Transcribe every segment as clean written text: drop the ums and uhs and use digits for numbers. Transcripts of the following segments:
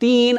3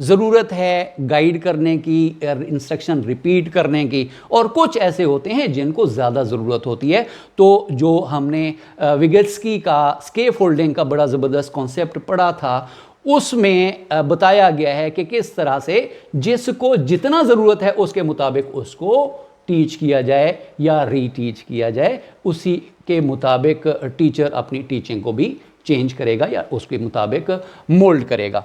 ضرورت ہے گائیڈ کرنے کی، انسٹرکشن ریپیٹ کرنے کی، اور کچھ ایسے ہوتے ہیں جن کو زیادہ ضرورت ہوتی ہے۔ تو جو ہم نے ویگٹسکی کا اسکیپ فولڈنگ کا بڑا زبردست کانسیپٹ پڑھا تھا، اس میں بتایا گیا ہے کہ کس طرح سے جس کو جتنا ضرورت ہے اس کے مطابق اس کو ٹیچ کیا جائے یا ری ٹیچ کیا جائے، اسی کے مطابق ٹیچر اپنی ٹیچنگ کو بھی چینج کرے گا یا اس کے مطابق مولڈ کرے گا۔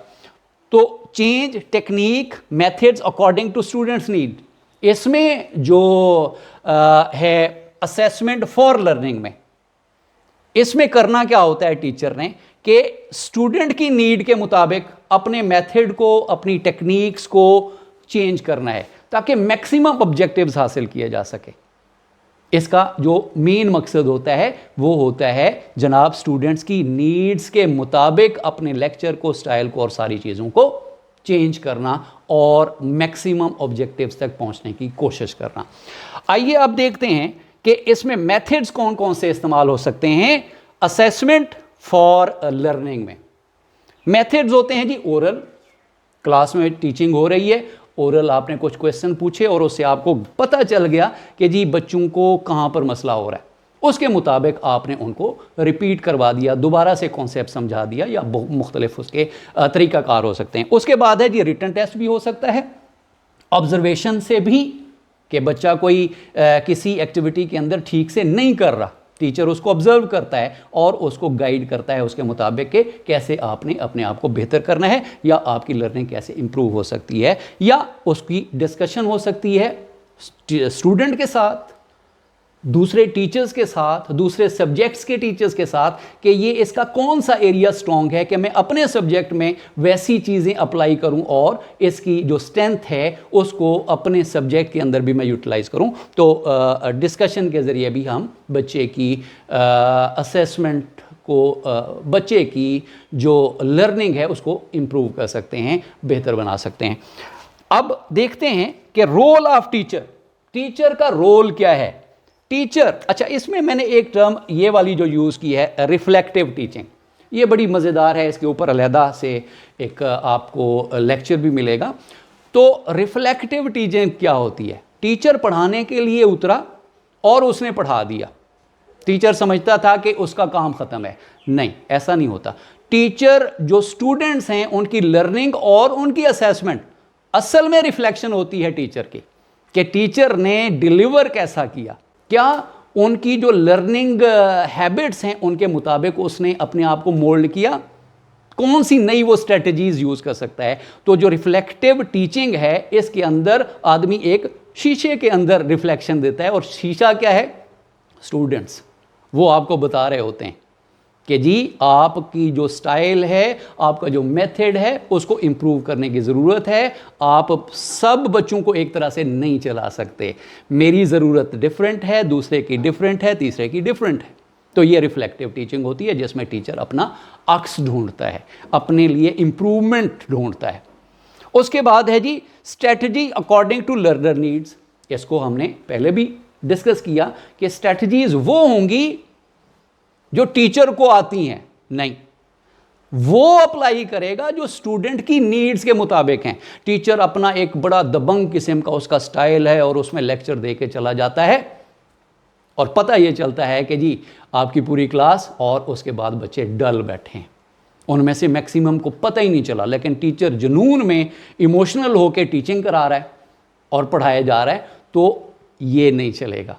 تو change technique methods according to students need, اس میں جو ہے اسیسمنٹ فار لرننگ میں، اس میں کرنا کیا ہوتا ہے ٹیچر نے کہ اسٹوڈنٹ کی نیڈ کے مطابق اپنے میتھڈ کو، اپنی ٹیکنیکس کو چینج کرنا ہے تاکہ میکسیمم آبجیکٹیوز حاصل کیے جا سکے۔ اس کا جو مین مقصد ہوتا ہے وہ ہوتا ہے جناب سٹوڈنٹس کی نیڈز کے مطابق اپنے لیکچر کو، سٹائل کو اور ساری چیزوں کو چینج کرنا اور میکسیمم آبجیکٹیوز تک پہنچنے کی کوشش کرنا۔ آئیے اب دیکھتے ہیں کہ اس میں میتھڈز کون کون سے استعمال ہو سکتے ہیں اسیسمنٹ فار لرننگ میں۔ میتھڈز ہوتے ہیں جی اورل، کلاس میں ٹیچنگ ہو رہی ہے، اورل آپ نے کچھ کویسچن پوچھے اور اس سے آپ کو پتہ چل گیا کہ جی بچوں کو کہاں پر مسئلہ ہو رہا ہے، اس کے مطابق آپ نے ان کو ریپیٹ کروا دیا، دوبارہ سے کانسیپٹ سمجھا دیا، یا مختلف اس کے طریقہ کار ہو سکتے ہیں۔ اس کے بعد ہے جی ریٹن ٹیسٹ بھی ہو سکتا ہے، آبزرویشن سے بھی کہ بچہ کوئی کسی ایکٹیویٹی کے اندر ٹھیک سے نہیں کر رہا، ٹیچر اس کو آبزرو کرتا ہے اور اس کو گائیڈ کرتا ہے اس کے مطابق کہ کیسے آپ نے اپنے آپ کو بہتر کرنا ہے یا آپ کی لرننگ کیسے امپروو ہو سکتی ہے، یا اس کی ڈسکشن ہو سکتی ہے اسٹوڈنٹ کے ساتھ، دوسرے ٹیچرز کے ساتھ، دوسرے سبجیکٹس کے ٹیچرز کے ساتھ کہ یہ اس کا کون سا ایریا سٹرونگ ہے کہ میں اپنے سبجیکٹ میں ویسی چیزیں اپلائی کروں اور اس کی جو اسٹرینتھ ہے اس کو اپنے سبجیکٹ کے اندر بھی میں یوٹیلائز کروں۔ تو ڈسکشن کے ذریعے بھی ہم بچے کی اسیسمنٹ کو، بچے کی جو لرننگ ہے اس کو امپروو کر سکتے ہیں، بہتر بنا سکتے ہیں۔ اب دیکھتے ہیں کہ رول آف ٹیچر، ٹیچر کا رول کیا ہے۔ ٹیچر، اچھا اس میں میں نے ایک ٹرم یہ والی جو یوز کی ہے ریفلیکٹیو ٹیچنگ، یہ بڑی مزیدار ہے، اس کے اوپر علیحدہ سے ایک آپ کو لیکچر بھی ملے گا۔ تو ریفلیکٹیو ٹیچنگ کیا ہوتی ہے؟ ٹیچر پڑھانے کے لیے اترا اور اس نے پڑھا دیا، ٹیچر سمجھتا تھا کہ اس کا کام ختم ہے، نہیں ایسا نہیں ہوتا۔ ٹیچر جو سٹوڈنٹس ہیں ان کی لرننگ اور ان کی اسیسمنٹ اصل میں ریفلیکشن ہوتی ہے ٹیچر کی، کہ ٹیچر نے ڈیلیور کیسا کیا، کیا ان کی جو لرننگ ہیبٹس ہیں ان کے مطابق اس نے اپنے آپ کو مولڈ کیا، کون سی نئی وہ اسٹریٹجیز یوز کر سکتا ہے۔ تو جو ریفلیکٹیو ٹیچنگ ہے اس کے اندر آدمی ایک شیشے کے اندر ریفلیکشن دیتا ہے، اور شیشہ کیا ہے؟ سٹوڈنٹس، وہ آپ کو بتا رہے ہوتے ہیں کہ جی آپ کی جو سٹائل ہے، آپ کا جو میتھڈ ہے اس کو امپروو کرنے کی ضرورت ہے، آپ سب بچوں کو ایک طرح سے نہیں چلا سکتے، میری ضرورت ڈیفرنٹ ہے، دوسرے کی ڈیفرنٹ ہے، تیسرے کی ڈیفرنٹ ہے۔ تو یہ ریفلیکٹیو ٹیچنگ ہوتی ہے جس میں ٹیچر اپنا عکس ڈھونڈتا ہے، اپنے لیے امپروومنٹ ڈھونڈتا ہے۔ اس کے بعد ہے جی strategy according to learner needs, اس کو ہم نے پہلے بھی ڈسکس کیا کہ اسٹریٹجیز وہ ہوں گی جو ٹیچر کو آتی ہیں، نہیں، وہ اپلائی کرے گا جو سٹوڈنٹ کی نیڈز کے مطابق ہیں۔ ٹیچر اپنا ایک بڑا دبنگ قسم کا اس کا سٹائل ہے اور اس میں لیکچر دے کے چلا جاتا ہے، اور پتہ یہ چلتا ہے کہ جی آپ کی پوری کلاس اور اس کے بعد بچے ڈل بیٹھے ہیں، ان میں سے میکسیمم کو پتہ ہی نہیں چلا، لیکن ٹیچر جنون میں ایموشنل ہو کے ٹیچنگ کرا رہا ہے اور پڑھایا جا رہا ہے، تو یہ نہیں چلے گا۔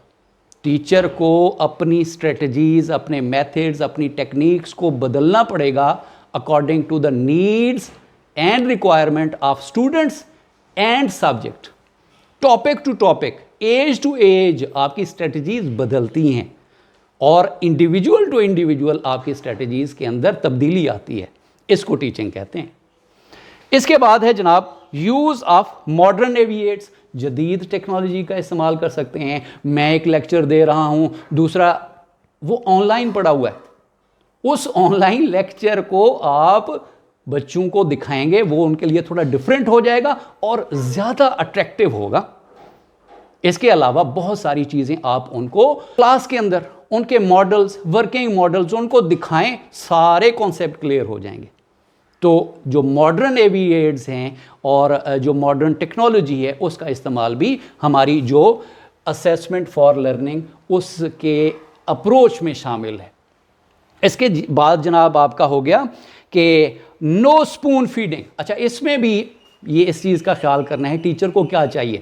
ٹیچر کو اپنی اسٹریٹجیز، اپنے میتھڈز، اپنی ٹیکنیکس کو بدلنا پڑے گا according to the needs and requirement of students and subject, topic to topic, age to age آپ کی اسٹریٹجیز بدلتی ہیں، اور انڈیویجول ٹو انڈیویجول آپ کی اسٹریٹجیز کے اندر تبدیلی آتی ہے، اس کو ٹیچنگ کہتے ہیں۔ اس کے بعد ہے جناب یوز آف ماڈرن ایویٹس، جدید ٹیکنالوجی کا استعمال کر سکتے ہیں۔ میں ایک لیکچر دے رہا ہوں، دوسرا وہ آن لائن پڑا ہوا ہے، اس آن لائن لیکچر کو آپ بچوں کو دکھائیں گے، وہ ان کے لیے تھوڑا ڈیفرنٹ ہو جائے گا اور زیادہ اٹریکٹیو ہوگا۔ اس کے علاوہ بہت ساری چیزیں آپ ان کو کلاس کے اندر ان کے ماڈلز، ورکنگ ماڈلز ان کو دکھائیں، سارے کانسیپٹ کلیئر ہو جائیں گے۔ تو جو ماڈرن اے وی ایڈز ہیں اور جو ماڈرن ٹیکنالوجی ہے اس کا استعمال بھی ہماری جو اسیسمنٹ فار لرننگ اس کے اپروچ میں شامل ہے۔ اس کے بعد جناب آپ کا ہو گیا کہ نو اسپون فیڈنگ۔ اچھا، اس میں بھی یہ اس چیز کا خیال کرنا ہے، ٹیچر کو کیا چاہیے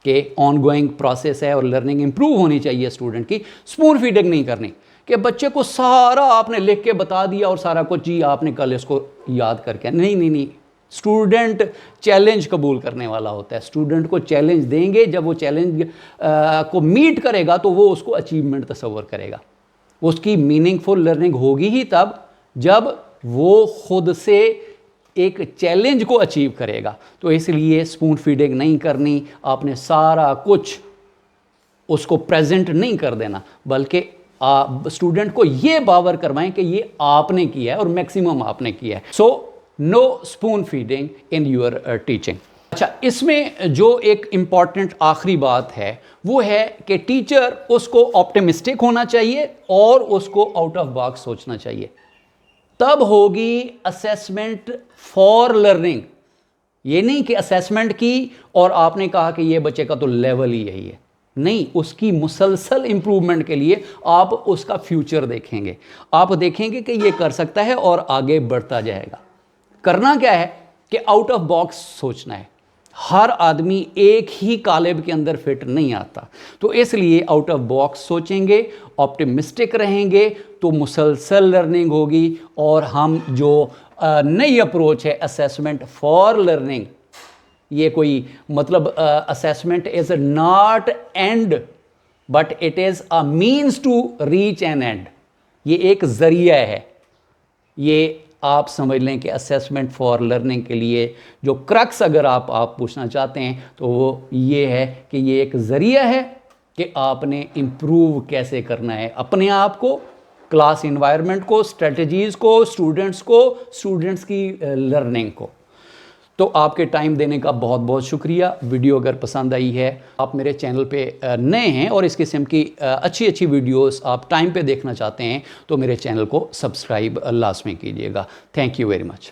کہ آن گوئنگ پروسیس ہے اور لرننگ امپروو ہونی چاہیے اسٹوڈنٹ کی، اسپون فیڈنگ نہیں کرنی کہ بچے کو سارا آپ نے لکھ کے بتا دیا اور سارا کچھ جی آپ نے کل اس کو یاد کر کے، نہیں، اسٹوڈنٹ چیلنج قبول کرنے والا ہوتا ہے۔ اسٹوڈنٹ کو چیلنج دیں گے، جب وہ چیلنج کو میٹ کرے گا تو وہ اس کو اچیومنٹ تصور کرے گا، اس کی میننگ فل لرننگ ہوگی ہی تب جب وہ خود سے ایک چیلنج کو اچیو کرے گا۔ تو اس لیے اسپون فیڈنگ نہیں کرنی، آپ نے سارا کچھ اس کو پریزنٹ نہیں کر دینا، بلکہ اسٹوڈنٹ کو یہ باور کروائیں کہ یہ آپ نے کیا ہے اور میکسیمم آپ نے کیا ہے۔ So no spoon feeding in your teaching. اچھا، اس میں جو ایک امپورٹنٹ آخری بات ہے وہ ہے کہ ٹیچر اس کو آپٹیمسٹک ہونا چاہیے اور اس کو آؤٹ آف باکس سوچنا چاہیے، تب ہوگی اسیسمنٹ فار لرننگ۔ یہ نہیں کہ اسیسمنٹ کی اور آپ نے کہا کہ یہ بچے کا تو لیول ہی یہی ہے، نہیں، اس کی مسلسل امپروومنٹ کے لیے آپ اس کا فیوچر دیکھیں گے، آپ دیکھیں گے کہ یہ کر سکتا ہے اور آگے بڑھتا جائے گا۔ کرنا کیا ہے کہ آؤٹ آف باکس سوچنا ہے۔ ہر آدمی ایک ہی قالب کے اندر فٹ نہیں آتا، تو اس لیے آؤٹ آف باکس سوچیں گے، آپٹیمسٹک رہیں گے تو مسلسل لرننگ ہوگی، اور ہم جو نئی اپروچ ہے اسیسمنٹ فار لرننگ، یہ کوئی مطلب assessment is not end but it is a means to reach an end, یہ ایک ذریعہ ہے۔ یہ آپ سمجھ لیں کہ اسیسمنٹ فار لرننگ کے لیے جو کرکس اگر آپ پوچھنا چاہتے ہیں تو وہ یہ ہے کہ یہ ایک ذریعہ ہے کہ آپ نے امپروو کیسے کرنا ہے اپنے آپ کو، کلاس انوائرمنٹ کو، اسٹریٹجیز کو، اسٹوڈنٹس کی لرننگ کو۔ تو آپ کے ٹائم دینے کا بہت بہت شکریہ۔ ویڈیو اگر پسند آئی ہے، آپ میرے چینل پہ نئے ہیں اور اس قسم کی اچھی ویڈیوز آپ ٹائم پہ دیکھنا چاہتے ہیں تو میرے چینل کو سبسکرائب لازمی کیجیے گا۔ Thank you very much.